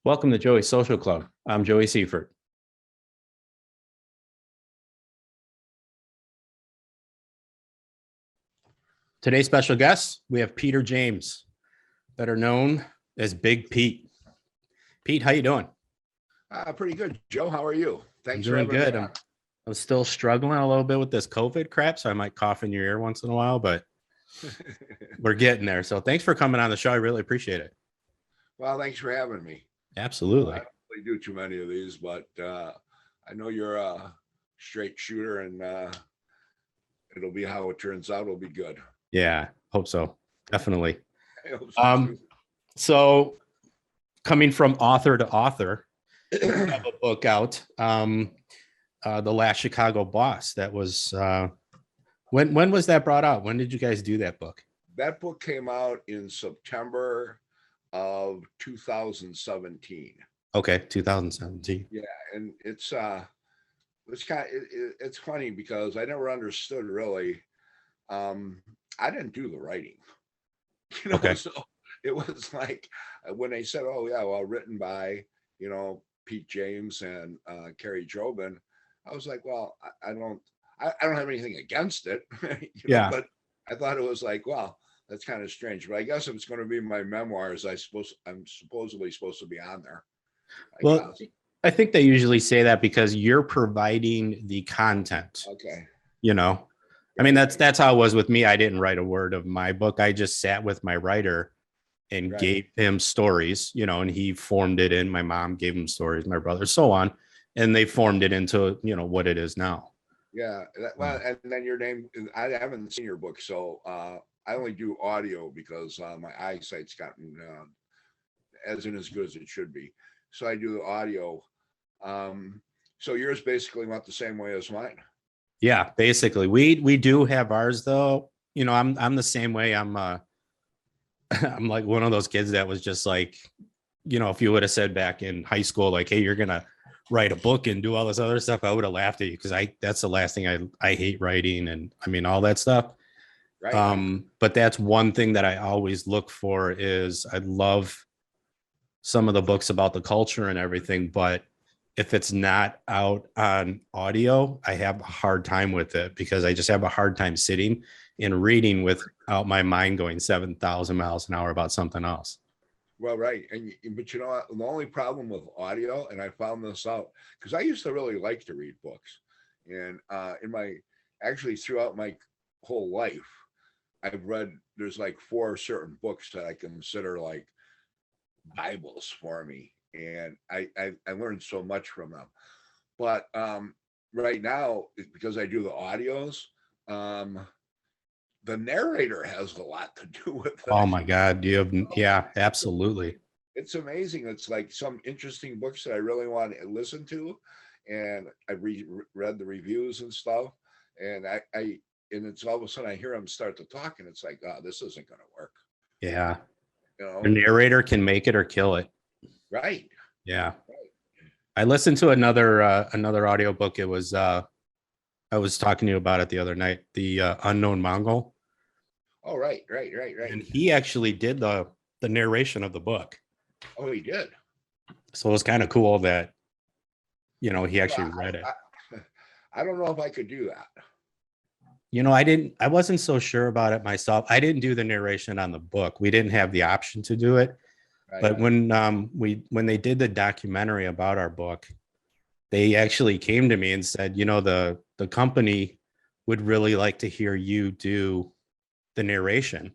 Welcome to Joey's Social Club. I'm Joey Seifert. Today's special guest, we have Peter James, better known as Big Pete. Pete, how you doing? Pretty good, Joe. How are you? Thanks. I'm doing good. I'm still struggling a little bit with this COVID crap, so I might cough in your ear once in a while, but we're getting there. So thanks for coming on the show. I really appreciate it. Well, thanks for having me. Absolutely. I don't really do too many of these, but I know you're a straight shooter, and it'll be how it turns out. It'll be good. Yeah, hope so. Definitely. I hope so too. So coming from author to author, you have a book out, The Last Chicago Boss. That was when was that brought out? When did you guys do that book? That book came out in September of 2017. Okay, 2017. Yeah, and it's it's funny because I never understood really. I didn't do the writing, Okay. So it was like when they said, "Oh yeah, well, written by Pete James and Carrie Jobin," I was like, "Well, I don't have anything against it, Yeah. But I thought it was like, well, that's kind of strange. But I guess if it's going to be my memoirs, I'm supposedly supposed to be on there. Well, I think they usually say that because you're providing the content. Okay. I mean, that's how it was with me. I didn't write a word of my book. I just sat with my writer and gave him stories, and he formed it in. My mom gave him stories, my brother, so on. And they formed it into, what it is now. Yeah. Well, and then your name, I haven't seen your book, so I only do audio because my eyesight's gotten isn't as good as it should be. So I do the audio. So yours basically went the same way as mine. Yeah, basically. We do have ours though. I'm the same way. I'm like one of those kids that was just like, if you would have said back in high school, like, hey, you're gonna write a book and do all this other stuff, I would have laughed at you because that's the last thing I hate writing and I mean all that stuff. Right. But that's one thing that I always look for is I love some of the books about the culture and everything, but if it's not out on audio, I have a hard time with it because I just have a hard time sitting and reading without my mind going 7,000 miles an hour about something else. Well, right. But the only problem with audio, and I found this out because I used to really like to read books, and actually throughout my whole life, there's like 4 certain books that I consider like Bibles for me. And I learned so much from them. But right now, because I do the audios, the narrator has a lot to do with it. Oh my God. Yeah, absolutely. It's amazing. It's like some interesting books that I really want to listen to. And I read the reviews and stuff. And and it's all of a sudden I hear them start to talk and it's like, oh, this isn't going to work. Yeah. The narrator can make it or kill it. Right. Yeah. I listened to another audiobook. It was I was talking to you about it the other night, the Unknown Mongol. Oh, right. And he actually did the narration of the book. Oh, he did. So it was kind of cool that he actually read it. I don't know if I could do that. I wasn't so sure about it myself. I didn't do the narration on the book. We didn't have the option to do it. Right. But when they did the documentary about our book, they actually came to me and said, the company would really like to hear you do the narration.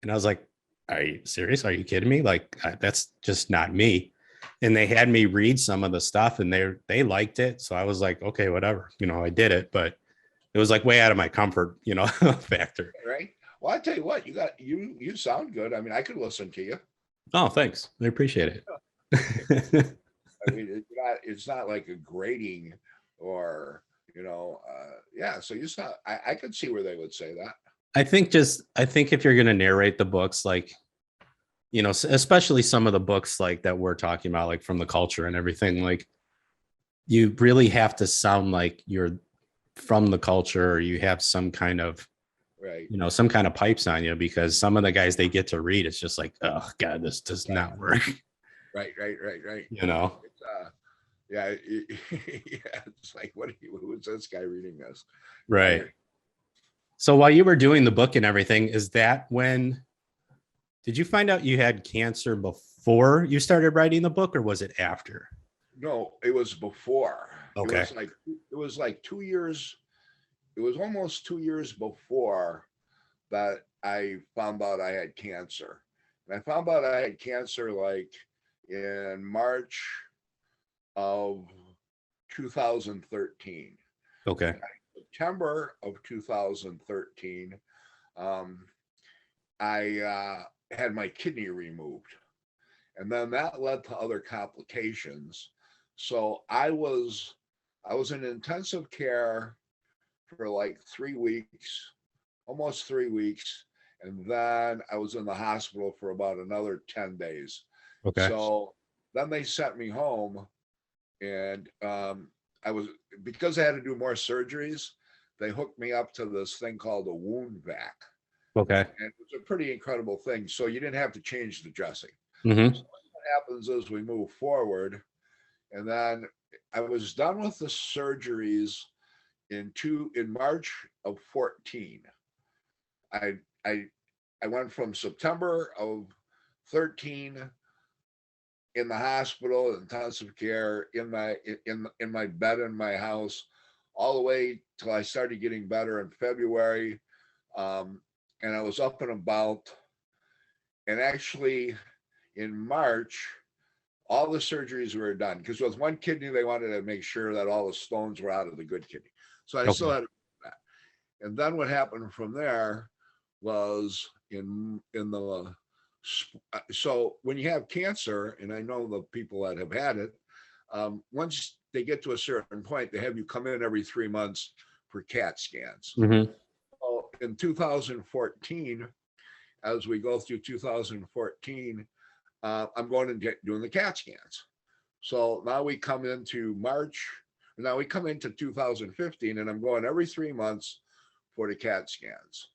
And I was like, are you serious? Are you kidding me? Like, that's just not me. And they had me read some of the stuff and they liked it. So I was like, okay, whatever, I did it, but it was like way out of my comfort, factor. Right. Well, I tell you what, you sound good. I mean, I could listen to you. Oh, thanks. I appreciate it. I mean, it's not like a grading or, yeah. So you sound, I could see where they would say that. I think if you're going to narrate the books, like, especially some of the books like that we're talking about, like from the culture and everything, like you really have to sound like you're from the culture or you have some kind of, right, some kind of pipes on you, because some of the guys they get to read, it's just like, oh God, this does not work. Right. You know? It's, yeah, yeah. It's like, who is this guy reading this? Right. So while you were doing the book and everything, is that when did you find out you had cancer before you started writing the book, or was it after? No, it was before. Okay. It was like 2 years. It was almost 2 years before that I found out I had cancer. And I found out I had cancer like in March of 2013. Okay. September of 2013, I had my kidney removed. And then that led to other complications. So I was in intensive care for like 3 weeks, almost 3 weeks. And then I was in the hospital for about another 10 days. Okay. So then they sent me home, and because I had to do more surgeries, they hooked me up to this thing called a wound vac. Okay. And it was a pretty incredible thing. So you didn't have to change the dressing. Mm-hmm. So what happens is we move forward, and then I was done with the surgeries in March of 14. I went from September of 13 in the hospital, intensive care, in my bed in my house, all the way till I started getting better in February, and I was up and about. And actually, in March, all the surgeries were done, because with one kidney they wanted to make sure that all the stones were out of the good kidney. So I still had to do that. And then what happened from there was in the so when you have cancer, and I know the people that have had it, once they get to a certain point, they have you come in every 3 months for CAT scans. Mm-hmm. So in 2014, as we go through 2014, I'm going and doing the CAT scans. So now we come into March. Now we come into 2015, and I'm going every 3 months for the CAT scans.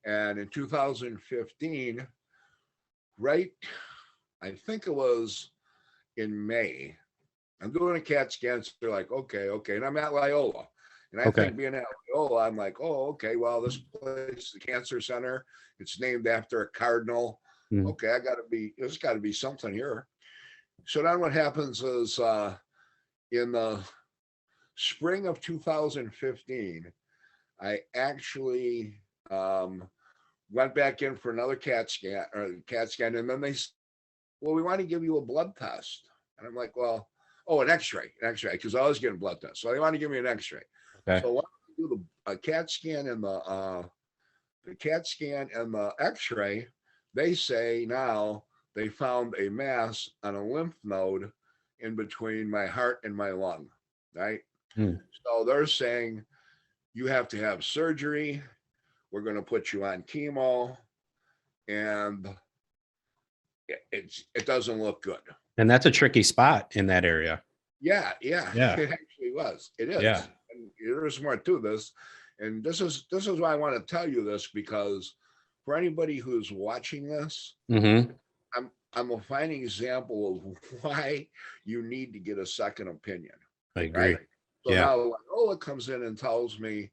And in 2015, right, I think it was in May, I'm doing a CAT scan. So they're like, okay. And I'm at Loyola. And I think being at Loyola, I'm like, oh, okay, well, this place, the cancer center, it's named after a cardinal. Mm-hmm. Okay, there's got to be something here. So then what happens is in the spring of 2015, I actually went back in for another CAT scan, and then well, we want to give you a blood test. And I'm like, well, an x-ray, because I was getting blood tests. So they want to give me an x-ray. Okay. So why don't we do the CAT scan and the CAT scan and the x-ray? They say now they found a mass on a lymph node in between my heart and my lung, right? So they're saying you have to have surgery. We're going to put you on chemo, and it doesn't look good. And that's a tricky spot in that area. Yeah. It actually was. It is. Yeah. And there's more to this. And this is why I want to tell you this, because for anybody who's watching this, Mm-hmm. I'm a fine example of why you need to get a second opinion. I agree. Right? So now Loyola comes in and tells me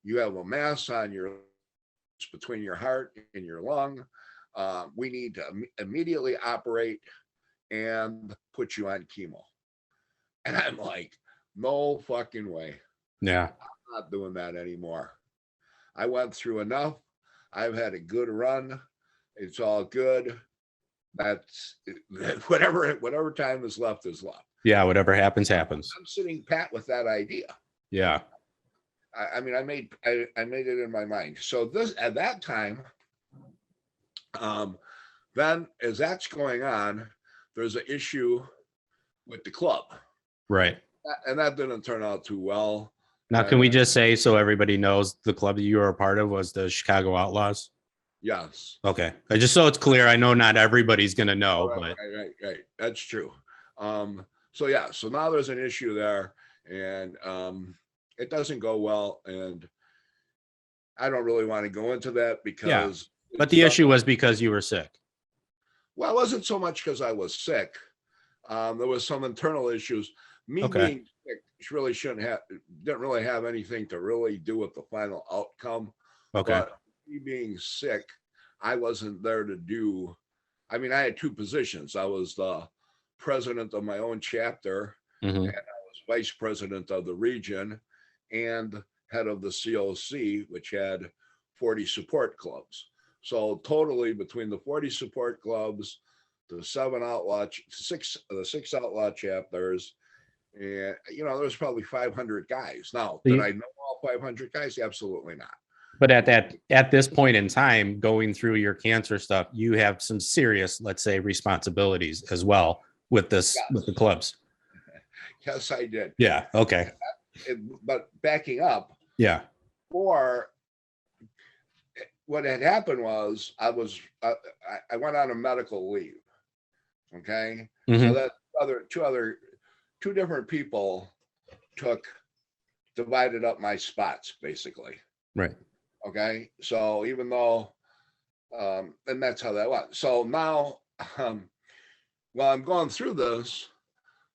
you have a mass on between your heart and your lung. We need to immediately operate and put you on chemo. And I'm like, no fucking way. Yeah. I'm not doing that anymore. I went through enough. I've had a good run. It's all good. That's whatever time is left is left. Yeah. Whatever happens, happens. I'm sitting pat with that idea. Yeah. I mean, I made it in my mind. So at that time, then as that's going on, there's an issue with the club. Right. And that didn't turn out too well. Now, can we just say, so everybody knows, the club that you were a part of was the Chicago Outlaws? Yes. Okay. Just so it's clear, I know not everybody's going to know, but right. That's true. So now there's an issue there, and it doesn't go well, and I don't really want to go into that because. But the issue was because you were sick. Well, it wasn't so much because I was sick. There was some internal issues. Me Okay. being sick really didn't really have anything to really do with the final outcome. Okay. But me being sick, I wasn't there to do. I mean, I had two positions. I was the president of my own chapter, Hmm. and I was vice president of the region, and head of the COC, which had 40 support clubs. So totally between the 40 support clubs, the six outlaw chapters, and there was probably 500 guys. Now, did I know all 500 guys? Absolutely not. But at this point in time, going through your cancer stuff, you have some serious, let's say, responsibilities as well with this, with the clubs. Yes, I did. Yeah. Okay. But backing up, Yeah. or what had happened was I went on a medical leave. Okay. So that two different people divided up my spots basically. Right. Okay. So even though, and that's how that was. So now, while I'm going through this,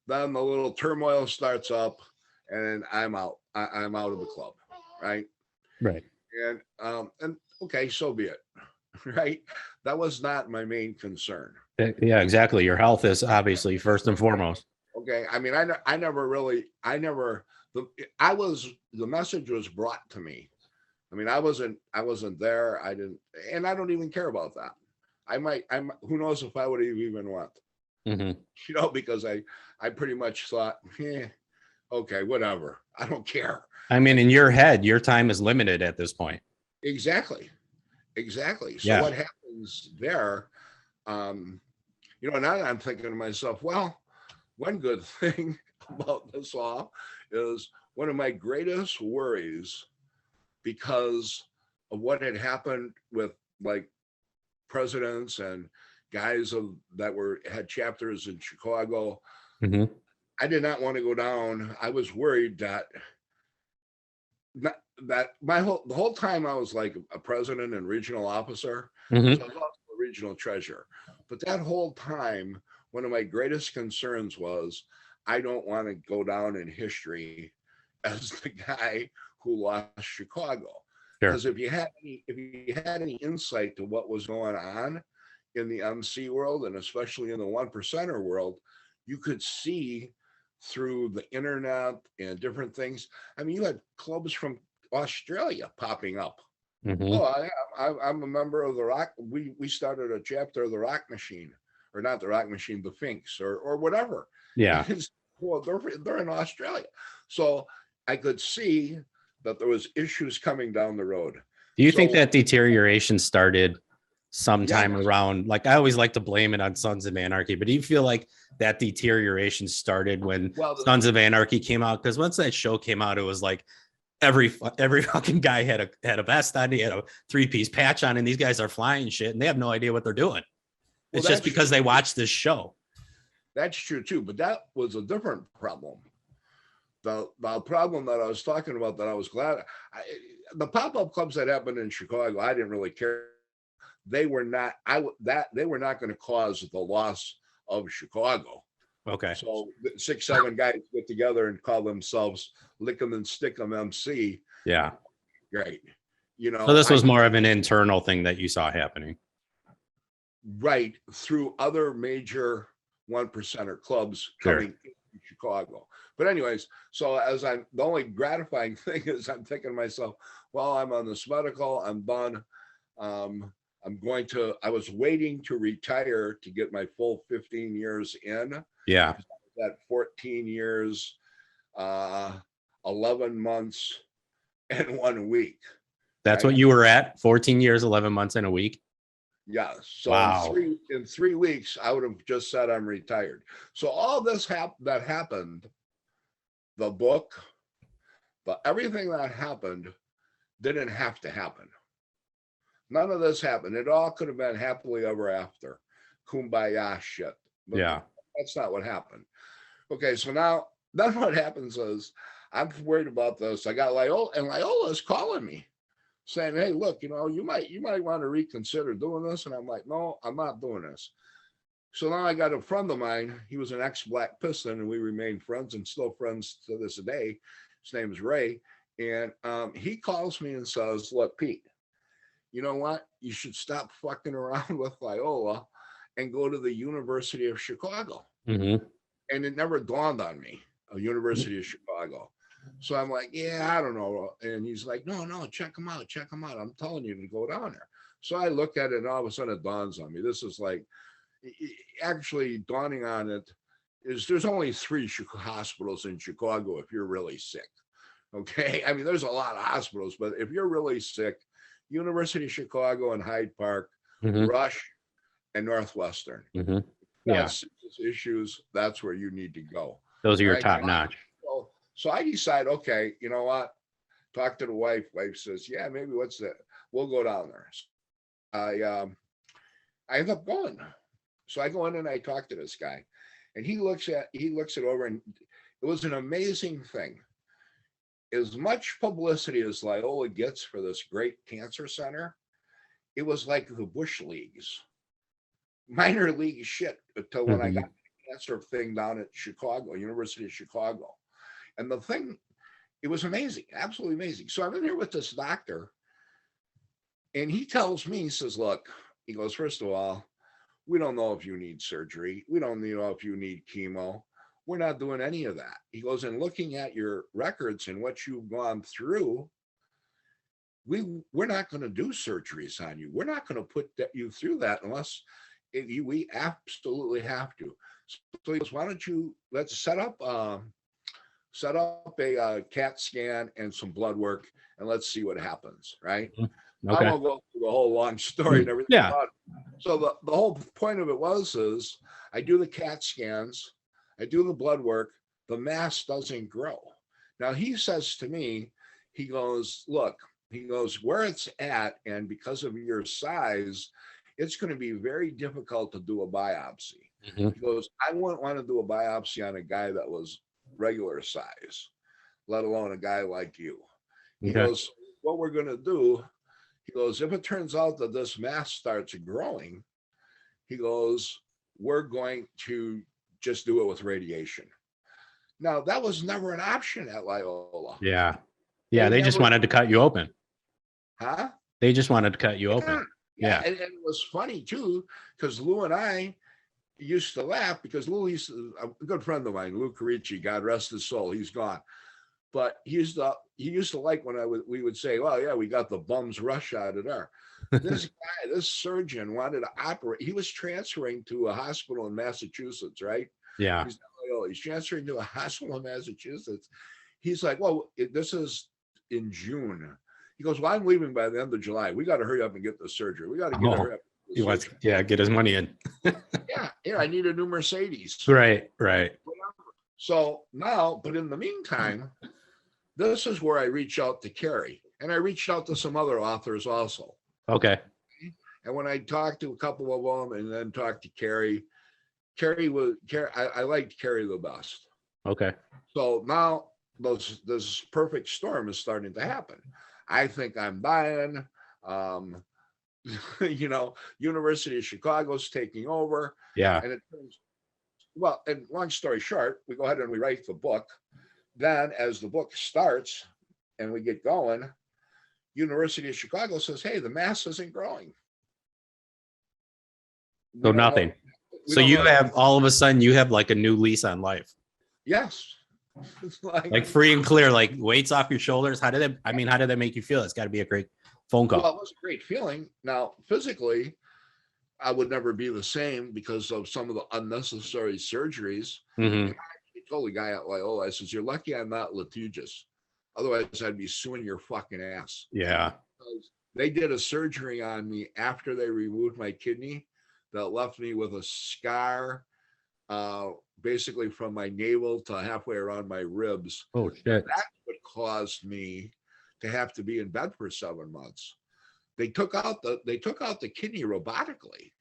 then the little turmoil starts up and I'm out. I'm out of the club. Right. Right. And okay, so be it. Right. That was not my main concern. Yeah, exactly. Your health is obviously first and foremost. Okay. I mean, the message was brought to me. I mean, I wasn't there. I don't even care about that. Who knows if I would have even went, because I pretty much thought, okay, whatever. I don't care. I mean, in your head, your time is limited at this point. Exactly. So what happens there? Now I'm thinking to myself, well, one good thing about this all is one of my greatest worries, because of what had happened with like presidents and guys that had chapters in Chicago. I did not want to go down. I was worried that the whole time I was like a president and regional officer, so I was also a regional treasurer. But that whole time, one of my greatest concerns was I don't want to go down in history as the guy who lost Chicago. Because if you had any insight to what was going on in the MC world, and especially in the 1%er world, you could see through the internet and different things. I mean, you had clubs from Australia popping up. Oh, I'm a member of the Rock. We started a chapter of the Rock Machine, or not the Rock Machine, the Finks, or whatever. Yeah. Well, they're in Australia, so I could see that there was issues coming down the road. Do you think that deterioration started sometime around, like, I always like to blame it on Sons of Anarchy, but do you feel like that deterioration started when Sons of Anarchy came out? Because once that show came out, it was like every fucking guy had a vest on, he had a 3-piece patch on, and these guys are flying shit and they have no idea what they're doing. It's just because they watched this show. That's true too, but that was a different problem. The problem that I was talking about, that I was glad, the pop-up clubs that happened in Chicago, I didn't really care. They were not going to cause the loss of Chicago. Okay. So 6-7 guys get together and call themselves Lick 'em and Stick 'em MC. Yeah. Great. So this was more of an internal thing that you saw happening. Right. Through other major 1%er clubs coming in Chicago. But anyways, so the only gratifying thing is I'm thinking to myself, well, I'm on this medical, I'm done. I was waiting to retire to get my full 15 years in. Yeah. That 14 years, 11 months and 1 week. That's right? What you were at? 14 years, 11 months and a week? Yeah. So wow. in 3 weeks, I would have just said I'm retired. So all this that happened, the book, but everything that happened didn't have to happen. None of this happened. It all could have been happily ever after. Kumbaya shit. But that's not what happened. Okay, so now then what happens is I'm worried about this. I got Loyola, and Loyola's calling me saying, hey, look, you might want to reconsider doing this. And I'm like, no, I'm not doing this. So now I got a friend of mine. He was an ex-Black Piston, and we remain friends and still friends to this day. His name is Ray. And he calls me and says, look, Pete, you know what? You should stop fucking around with Loyola and go to the University of Chicago. Mm-hmm. And it never dawned on me, a University of Chicago. So I'm like, yeah, I don't know. And he's like, no, check them out. Check them out. I'm telling you to go down there. So I look at it and all of a sudden it dawns on me. This is like, actually dawning on it is there's only 3 hospitals in Chicago if you're really sick. Okay. I mean, there's a lot of hospitals, but if you're really sick, University of Chicago and Hyde Park, Mm-hmm. Rush, and Northwestern. Mm-hmm. Yeah. Issues, that's where you need to go. Those are your Right? top notch. So I decide, okay, you know what? Talk to the wife. Wife says, yeah, maybe what's that? We'll go down there. I end up going. So I go in and I talk to this guy, and he looks it over, and it was an amazing thing. As much publicity as Loyola gets for this great cancer center, it was like the Bush Leagues, minor league shit until when I got the cancer thing down at Chicago, University of Chicago. And the thing, it was amazing, absolutely amazing. So I'm in here with this doctor, and he tells me, he says, look, he goes, first of all, we don't know if you need surgery. We don't know if you need chemo. We're not doing any of that. He goes, and looking at your records and what you've gone through, we're not going to do surgeries on you. We're not going to put you through that unless we absolutely have to. So he goes, why don't you, let's set up a CAT scan and some blood work, and let's see what happens, right? Okay. I won't go through the whole long story and everything. Yeah. So the whole point of it is I do the CAT scans, I do the blood work, the mass doesn't grow. Now he says to me, he goes, look, he goes, where it's at, and because of your size, it's going to be very difficult to do a biopsy. Mm-hmm. He goes, I wouldn't want to do a biopsy on a guy that was regular size, let alone a guy like you. He goes, what we're going to do, he goes, if it turns out that this mass starts growing, he goes, we're going to just do it with radiation. Now, that was never an option at Loyola. Yeah. Yeah. They just wanted to cut you open. Huh? They just wanted to cut you open. Yeah. And it was funny too, because Lou and I used to laugh because Lou, a good friend of mine, Lou Carici, God rest his soul, he's gone. But he used to like when we would say, well, yeah, we got the bums rush out of there. This guy, this surgeon wanted to operate. He was transferring to a hospital in Massachusetts, right? Yeah. He's transferring to a hospital in Massachusetts. He's like, well, this is in June. He goes, well, I'm leaving by the end of July. We got to hurry up and get the surgery. We got to hurry up. He wants, get his money in. yeah, I need a new Mercedes. Right. So now, but in the meantime, this is where I reach out to Carrie, and I reached out to some other authors also. Okay. And when I talked to a couple of them, and then talked to Carrie, I liked Carrie the best. Okay. So now this perfect storm is starting to happen. I think I'm dying. University of Chicago's taking over. Yeah. And it turns, well, and long story short, we go ahead and we write the book. Then as the book starts and we get going, University of Chicago says, hey, the mass isn't growing. So nothing. So you have, all of a sudden, you have like a new lease on life. Yes. It's like free and clear, like weights off your shoulders. How did that make you feel? It's got to be a great phone call. Well, it was a great feeling. Now, physically, I would never be the same because of some of the unnecessary surgeries. Mm-hmm. I told the guy at Loyola, I says, you're lucky I'm not litigious. Otherwise, I'd be suing your fucking ass. Yeah. Because they did a surgery on me after they removed my kidney that left me with a scar basically from my navel to halfway around my ribs. Oh, shit. That's what caused me to have to be in bed for 7 months. They took out the kidney robotically,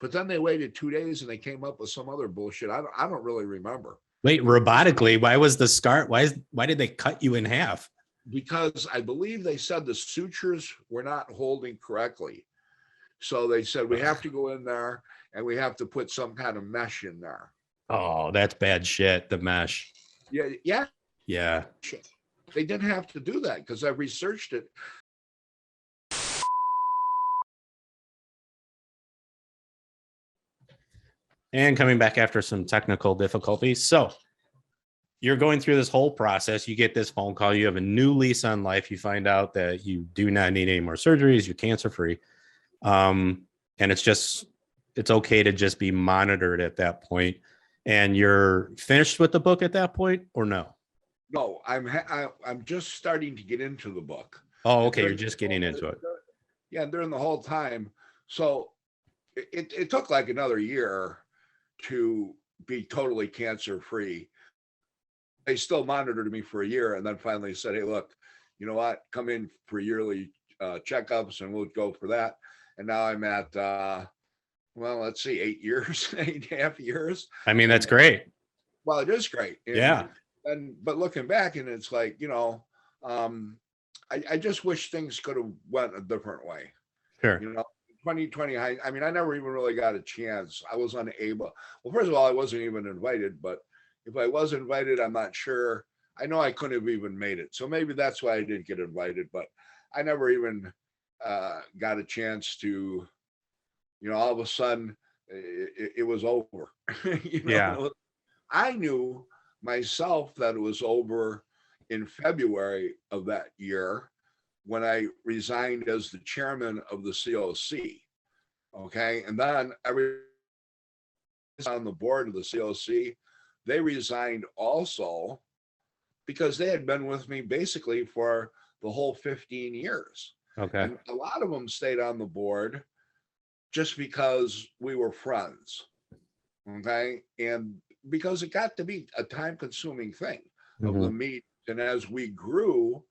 but then they waited 2 days and they came up with some other bullshit. I don't really remember. Wait, robotically? Why was the scar? Why did they cut you in half? Because I believe they said the sutures were not holding correctly. So they said, we have to go in there and we have to put some kind of mesh in there. Oh, that's bad shit. The mesh. Yeah, yeah. Yeah. They didn't have to do that because I researched it. And coming back after some technical difficulties. So you're going through this whole process. You get this phone call. You have a new lease on life. You find out that you do not need any more surgeries. You're cancer free. And it's okay to just be monitored at that point. And you're finished with the book at that point, or no? No, I'm just starting to get into the book. Oh, okay. You're just getting into it. Yeah, during the whole time. So it took like another year to be totally cancer free. They still monitored me for a year and then finally said, hey, look, you know what? Come in for yearly checkups and we'll go for that. And now I'm at, well, let's see, 8 years, 8.5 years. I mean, that's great. Well, it is great. Yeah. But looking back, and it's like, I just wish things could have went a different way. Sure. 2020, I mean, I never even really got a chance. I was unable. Well, first of all, I wasn't even invited, but if I was invited, I'm not sure. I know I couldn't have even made it. So maybe that's why I didn't get invited, but I never even got a chance to, all of a sudden it was over. Yeah. I knew myself that it was over in February of that year when I resigned as the chairman of the COC. Okay. And then everyone on the board of the COC, they resigned also because they had been with me basically for the whole 15 years. Okay. And a lot of them stayed on the board just because we were friends. Okay. And because it got to be a time consuming thing of the meet. And as we grew,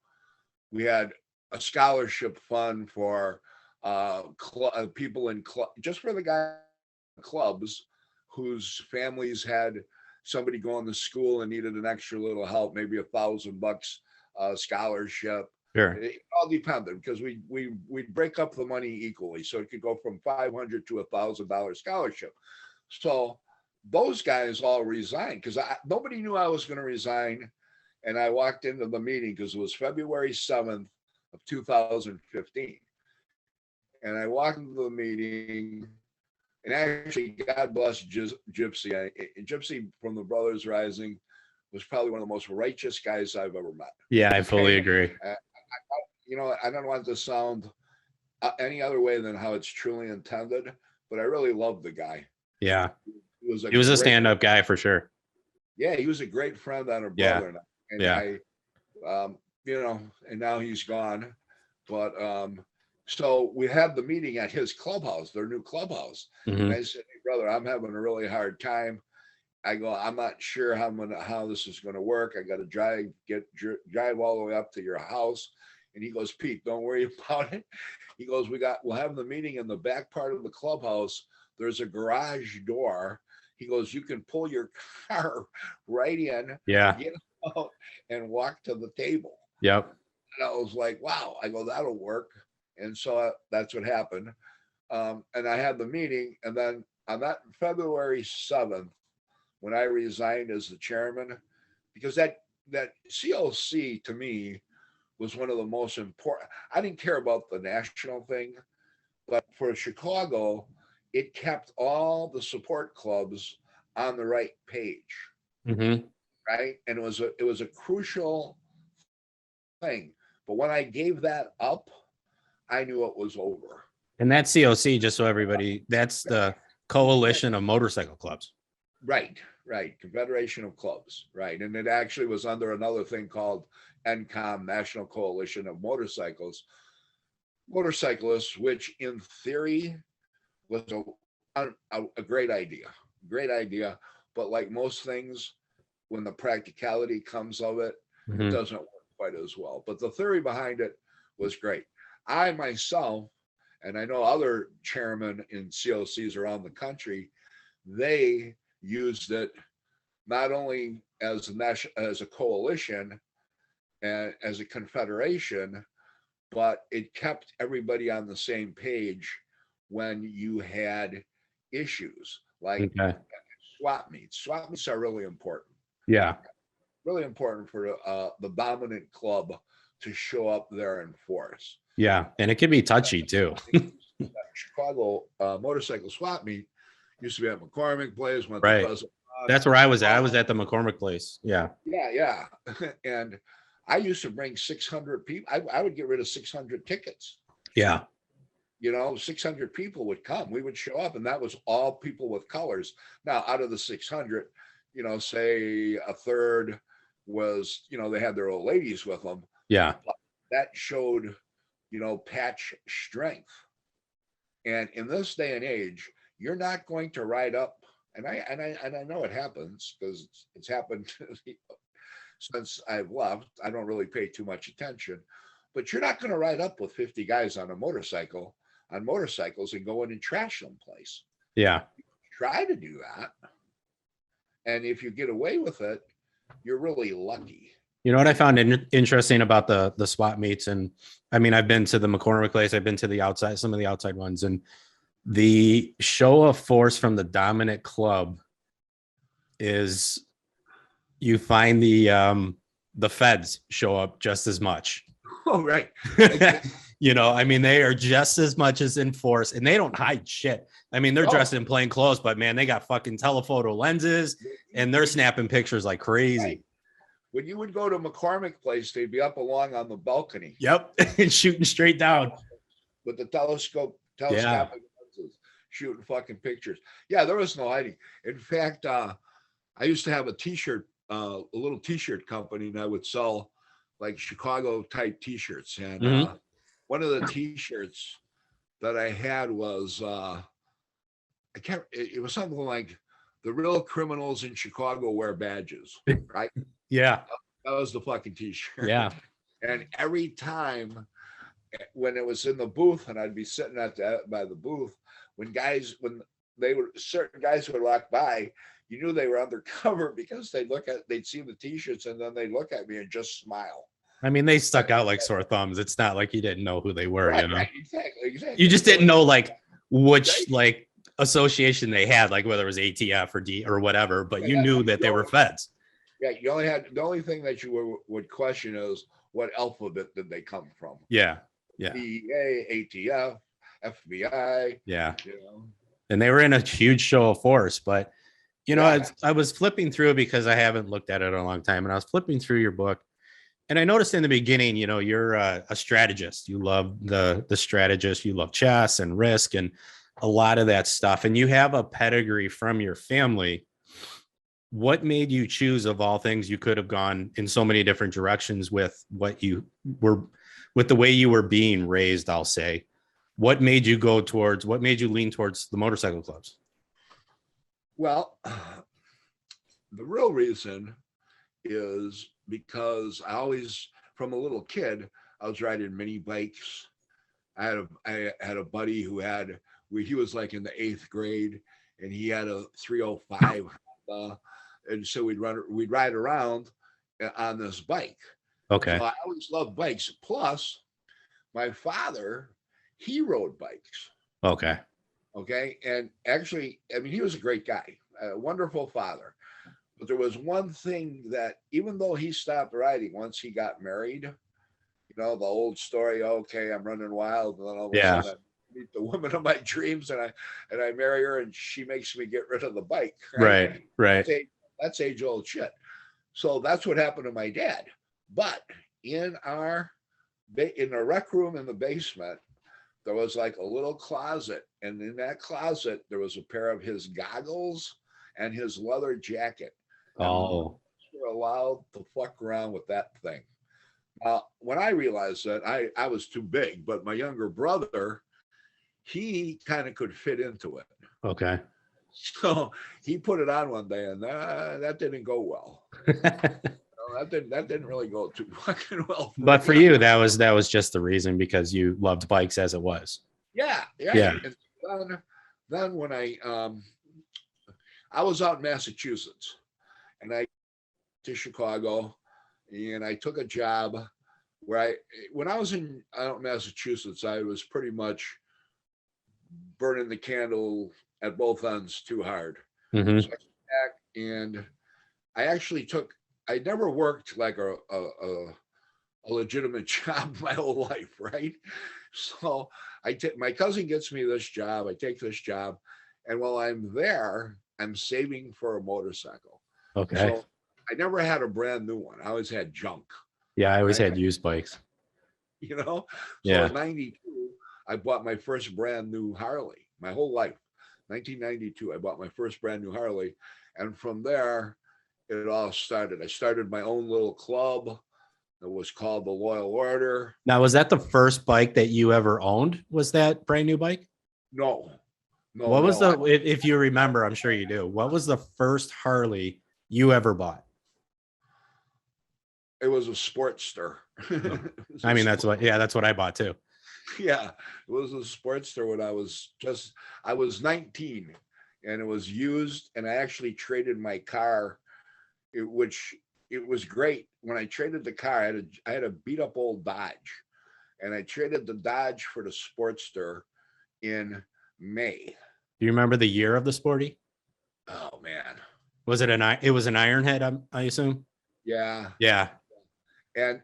we had a scholarship fund for people in just for the guy clubs whose families had somebody going to school and needed an extra little help, maybe $1,000 scholarship. Sure. It all depended because we'd break up the money equally, so it could go from $500 to $1,000 scholarship. So those guys all resigned because nobody knew I was going to resign, and I walked into the meeting because it was February 7th of 2015, and I walked into the meeting. And actually, God bless Gypsy. Gypsy from the Brothers Rising was probably one of the most righteous guys I've ever met. Yeah, I fully agree. I don't want to sound any other way than how it's truly intended, but I really loved the guy. Yeah. He was a stand-up guy for sure. Yeah, he was a great friend and a brother. Yeah. And and now he's gone. But so we had the meeting at his clubhouse, their new clubhouse. And I said, hey, brother, I'm having a really hard time. I go, I'm not sure how this is going to work. I got to drive all the way up to your house. And he goes, Pete, don't worry about it. He goes, we'll have the meeting in the back part of the clubhouse. There's a garage door. He goes, you can pull your car right in, get out, and walk to the table. Yep. And I was like, wow. I go, that'll work. And so that's what happened. And I had the meeting. And then on that February 7th, when I resigned as the chairman, because that COC to me was one of the most important. I didn't care about the national thing, but for Chicago, it kept all the support clubs on the right page. Right. And it was a crucial thing. But when I gave that up, I knew it was over. And that COC, just so everybody, that's the Coalition of Motorcycle Clubs. Right. Confederation of Clubs. Right. And it actually was under another thing called NCOM, National Coalition of Motorcyclists, which in theory was a great idea. But like most things, when the practicality comes of it, it doesn't work quite as well. But the theory behind it was great. I myself, and I know other chairmen in COCs around the country, they used it not only as a coalition and as a confederation, but it kept everybody on the same page when you had issues like Okay. swap meets. Swap meets are really important. Yeah. Really important for the dominant club to show up there in force. Yeah. And it can be touchy too. Chicago motorcycle swap meet used to be at McCormick Place, went to Right. Pleasant Run. That's where I was at. I was at the McCormick place. Yeah. Yeah. And I used to bring 600 people. I would get rid of 600 tickets. Yeah. 600 people would come. We would show up, and that was all people with colors. Now, out of the 600, say a third was, they had their old ladies with them. Yeah. That showed, patch strength. And in this day and age, you're not going to ride up. And I know it happens because it's happened since I've left. I don't really pay too much attention, but you're not going to ride up with 50 guys on motorcycles and go in and trash someplace. Yeah. Try to do that. And if you get away with it, you're really lucky. You know what I found interesting about the swap meets, and I mean, I've been to the McCormick place, I've been to some of the outside ones, and the show of force from the dominant club is you find the feds show up just as much. Oh, right. I mean, they are just as much as in force, and they don't hide shit. I mean, they're dressed in plain clothes, but man, they got fucking telephoto lenses and they're snapping pictures like crazy. Right. When you would go to McCormick Place, they'd be up along on the balcony. Yep. And shooting straight down with the telescopic lenses, shooting fucking pictures. Yeah, there was no hiding. In fact, I used to have a little t-shirt company, and I would sell like Chicago type t-shirts. And one of the t-shirts that I had was it was something like "The real criminals in Chicago wear badges," right? Yeah. That was the fucking t-shirt. Yeah. And every time when it was in the booth, and I'd be sitting by the booth, when certain guys would walk by, you knew they were undercover because they'd see the t-shirts and then they'd look at me and just smile. I mean, they stuck out like sore thumbs. It's not like you didn't know who they were, Right, exactly. You just didn't know like which like association they had, like whether it was ATF or D or whatever, but you knew that they were feds. Yeah, the only thing that you would question is what alphabet did they come from? Yeah. DEA, ATF, FBI. Yeah. And they were in a huge show of force, but I was flipping through because I haven't looked at it in a long time, and I was flipping through your book, and I noticed in the beginning, you're a strategist. You love the strategist. You love chess and Risk and a lot of that stuff, and you have a pedigree from your family. What made you choose, of all things, you could have gone in so many different directions with with the way you were being raised, I'll say. What made you lean towards the motorcycle clubs? Well, the real reason is because from a little kid, I was riding mini bikes. I had a buddy he was like in the 8th grade, and he had a 305. And so we'd ride around on this bike. Okay. So I always loved bikes. Plus, my father, he rode bikes. Okay. And actually, I mean, he was a great guy, a wonderful father. But there was one thing that, even though he stopped riding once he got married, the old story, okay, I'm running wild, and then all of a sudden I meet the woman of my dreams, and I marry her, and she makes me get rid of the bike. Right. That's age old shit. So that's what happened to my dad. But in the rec room in the basement, there was like a little closet, and in that closet there was a pair of his goggles and his leather jacket. Oh, we're allowed to fuck around with that thing. When I realized that, I was too big, but my younger brother, he kind of could fit into it. Okay. So he put it on one day, and that didn't go well. That didn't really go too fucking well. But for you, that was just the reason, because you loved bikes as it was. Yeah. And then when I was out in Massachusetts, and I to Chicago, and I took a job where when I was out in Massachusetts, I was pretty much burning the candle at both ends too hard. Hmm. So I came back and I actually I never worked like a legitimate job my whole life, right? So my cousin gets me this job. I take this job, and while I'm there, I'm saving for a motorcycle. Okay. So I never had a brand new one. I always had junk, Yeah, I always right? had used bikes. You know. So Yeah. in '92, I bought my first brand new Harley. My whole life, 1992, I bought my first brand new Harley, and from there, it all started. I started my own little club. It was called the Loyal Order. Now, was that the first bike that you ever owned? Was that brand new bike? No, no, What was no. if you remember, I'm sure you do. What was the first Harley you ever bought? It was a Sportster. No. I mean, that's what I bought too. Yeah, it was a Sportster when I was 19, and it was used, and I actually traded my car, which it was great. When I traded the car, I had a beat up old Dodge, and I traded the Dodge for the Sportster in May. Do you remember the year of the Sporty? Oh man. Was it it was an Ironhead, I assume? Yeah. Yeah. And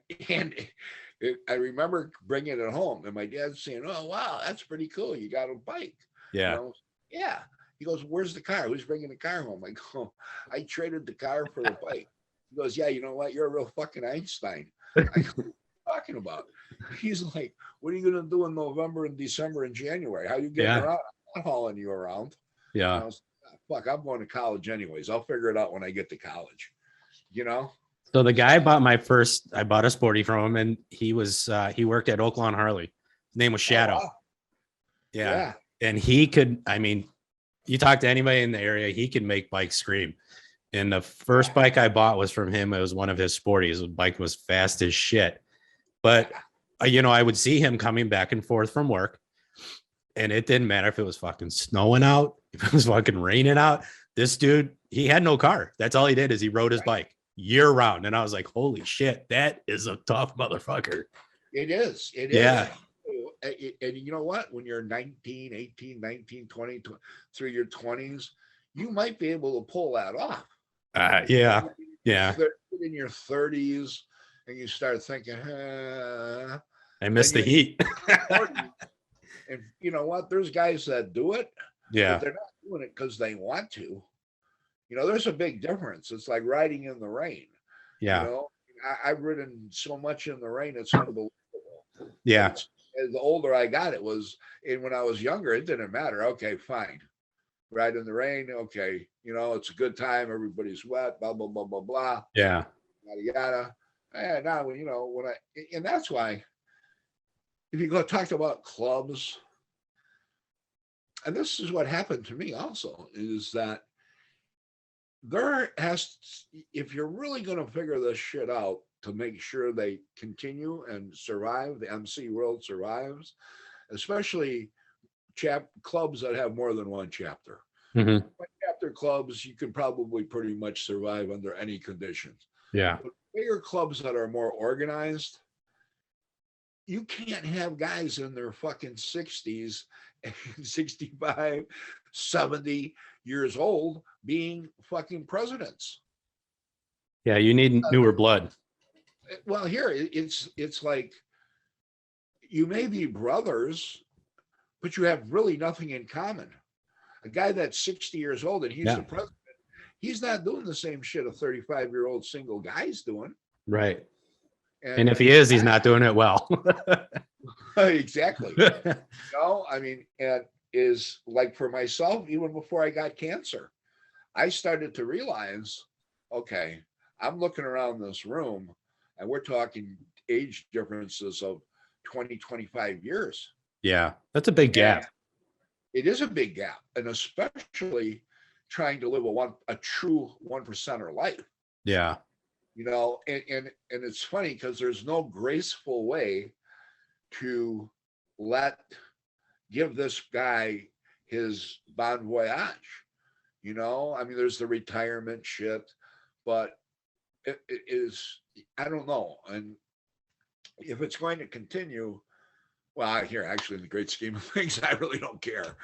I remember bringing it home, and my dad saying, "Oh wow, that's pretty cool. You got a bike." You Yeah. know, yeah. He goes, "Where's the car? Who's bringing the car home?" I go, "I traded the car for the bike." He goes, "Yeah, you know what? You're a real fucking Einstein." I go, "What are you talking about?" He's like, "What are you gonna do in November and December and January? How are you getting Yeah. around? I'm not hauling you around." And I Yeah. was, "Fuck, I'm going to college anyways. I'll figure it out when I get to college." You know? So the guy I bought a Sporty from him, and he worked at Oaklawn Harley. His name was Oh Shadow. wow. Yeah. Yeah. And he could, I mean, you talk to anybody in the area, he could make bikes scream. And the first bike I bought was from him. It was one of his Sporties. The bike was fast as shit. But, I would see him coming back and forth from work. And it didn't matter if it was fucking snowing out, if it was fucking raining out. This dude, he had no car. That's all he did is he rode his bike year round. And I was like, holy shit, that is a tough motherfucker. It is. It Yeah. is. And you know what? When you're 19, 18, 19, 20, through your 20s, you might be able to pull that off. Yeah. Yeah. In your 30s, and you start thinking, I miss the heat. And you know what? There's guys that do it, Yeah. but they're not doing it because they want to. There's a big difference. It's like riding in the rain. Yeah. I've ridden so much in the rain, it's unbelievable. Yeah. The older I got, and when I was younger, it didn't matter. Okay, fine. Ride in the rain. Okay. It's a good time. Everybody's wet, blah, blah, blah, blah, blah. Yeah. Yada, yada. And now, and that's why, if you go talk about clubs, and this is what happened to me also, is that if you're really going to figure this shit out to make sure they continue and survive, the MC world survives, especially clubs that have more than one chapter. Mm-hmm. One chapter clubs, you can probably pretty much survive under any conditions. Yeah. But bigger clubs that are more organized, you can't have guys in their fucking 60s, 65, 70 years old being fucking presidents. Yeah, you need newer blood. Well, here it's like you may be brothers, but you have really nothing in common. A guy that's 60 years old and he's the president, he's not doing the same shit a 35-year-old single guy's doing. Right. And if he is, he's not doing it well. Exactly. I mean, and is like for myself, even before I got cancer, I started to realize, okay, I'm looking around this room and we're talking age differences of 20, 25 years. Yeah, that's a big gap. It is a big gap, and especially trying to live a true 1%er life. Yeah. And it's funny because there's no graceful way to give this guy his bon voyage. I mean, there's the retirement shit, but it is, I don't know. And if it's going to continue, Well, here, actually, in the great scheme of things, I really don't care.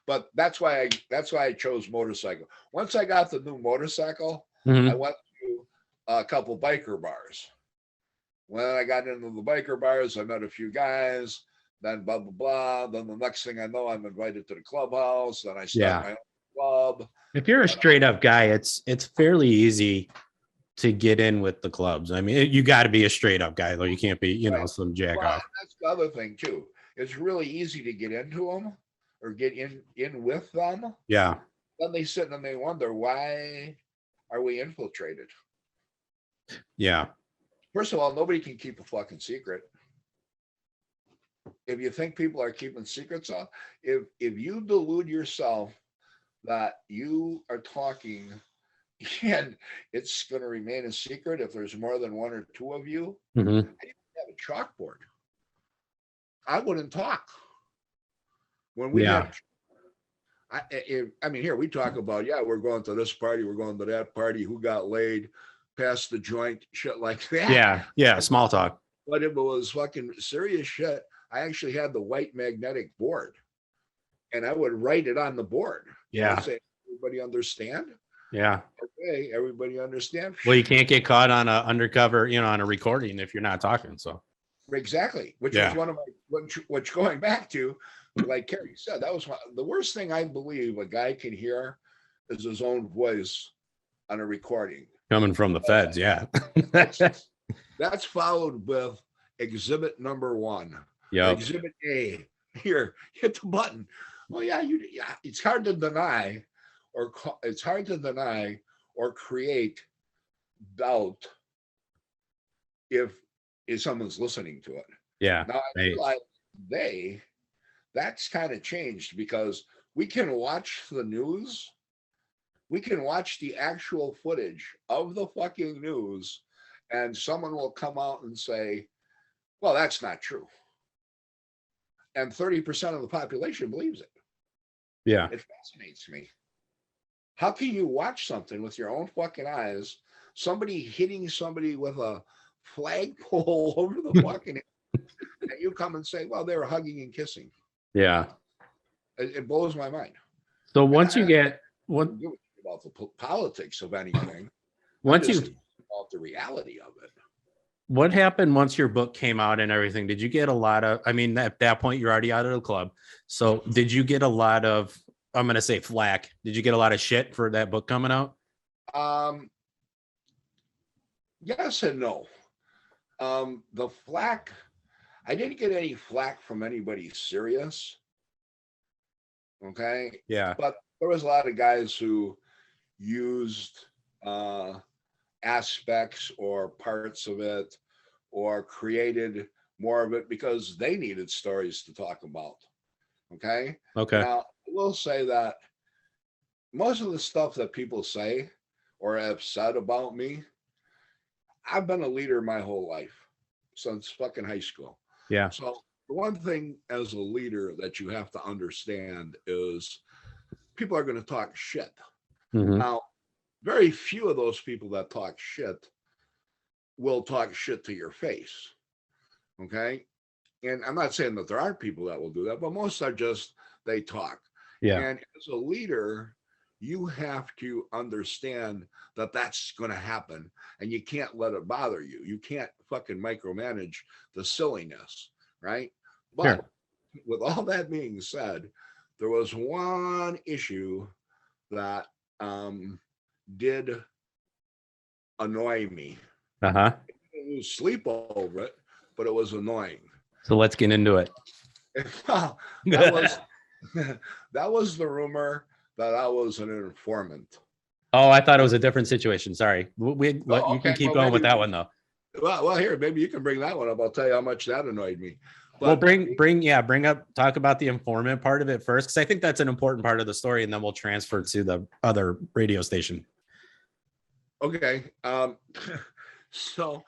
But that's why I chose motorcycle. Once I got the new motorcycle, I went to a couple biker bars. When I got into the biker bars, I met a few guys. Then blah blah blah. Then the next thing I know, I'm invited to the clubhouse. Then I start my own club. If you're a straight up guy, it's fairly easy to get in with the clubs. I mean, you got to be a straight up guy, though. You can't be, some jack off. That's the other thing too. It's really easy to get into them or get in with them. Yeah. Then they sit and they wonder, why are we infiltrated? Yeah. First of all, nobody can keep a fucking secret. If you think people are keeping secrets on, if you delude yourself that you are talking and it's going to remain a secret if there's more than one or two of you, I didn't have a chalkboard. I wouldn't talk. When we had, I mean, here we talk about, we're going to this party, we're going to that party, who got laid, passed the joint, shit like that. Yeah, small talk. But if it was fucking serious shit, I actually had the white magnetic board, and I would write it on the board. Yeah. I'd say, everybody understand? Yeah. Okay, everybody understand? Well, you can't get caught on a undercover, on a recording if you're not talking. So exactly, which was one of my, which going back to, like Kerry said, that was the worst thing I believe a guy can hear is his own voice on a recording. Coming from the feds, yeah. That's followed with exhibit number 1. Yeah. Exhibit A. Here, hit the button. Well, it's hard to deny, or create doubt if someone's listening to it. Yeah. Now I realize that's kind of changed, because we can watch the news. We can watch the actual footage of the fucking news, and someone will come out and say, well, that's not true. And 30% of the population believes it. Yeah. It fascinates me. How can you watch something with your own fucking eyes, somebody hitting somebody with a flagpole over the fucking and you come and say, well, they were hugging and kissing. Yeah. It blows my mind. So once you get about the politics of anything, about the reality of it. What happened once your book came out and everything? Did you get a lot of, I mean, at that point you're already out of the club. So did you get a lot of, I'm going to say flack. Did you get a lot of shit for that book coming out? Yes and no. The flack, I didn't get any flack from anybody serious. Okay. Yeah. But there was a lot of guys who used aspects or parts of it, or created more of it because they needed stories to talk about. Okay. Now, I will say that most of the stuff that people say or have said about me, I've been a leader my whole life, since fucking high school. Yeah. So the one thing as a leader that you have to understand is people are going to talk shit. Now, very few of those people that talk shit will talk shit to your face. Okay. And I'm not saying that there aren't people that will do that, but most are just, they talk. Yeah. And as a leader, you have to understand that that's going to happen, and you can't let it bother you. You can't fucking micromanage the silliness, right? But with all that being said, there was one issue that did annoy me. I didn't lose sleep over it, but it was annoying. So let's get into it. That was the rumor that I was an informant. Oh, I thought it was a different situation. Sorry. You can keep going with that one though. Well, here, maybe you can bring that one up. I'll tell you how much that annoyed me. But talk about the informant part of it first, because I think that's an important part of the story, and then we'll transfer to the other radio station. Okay. So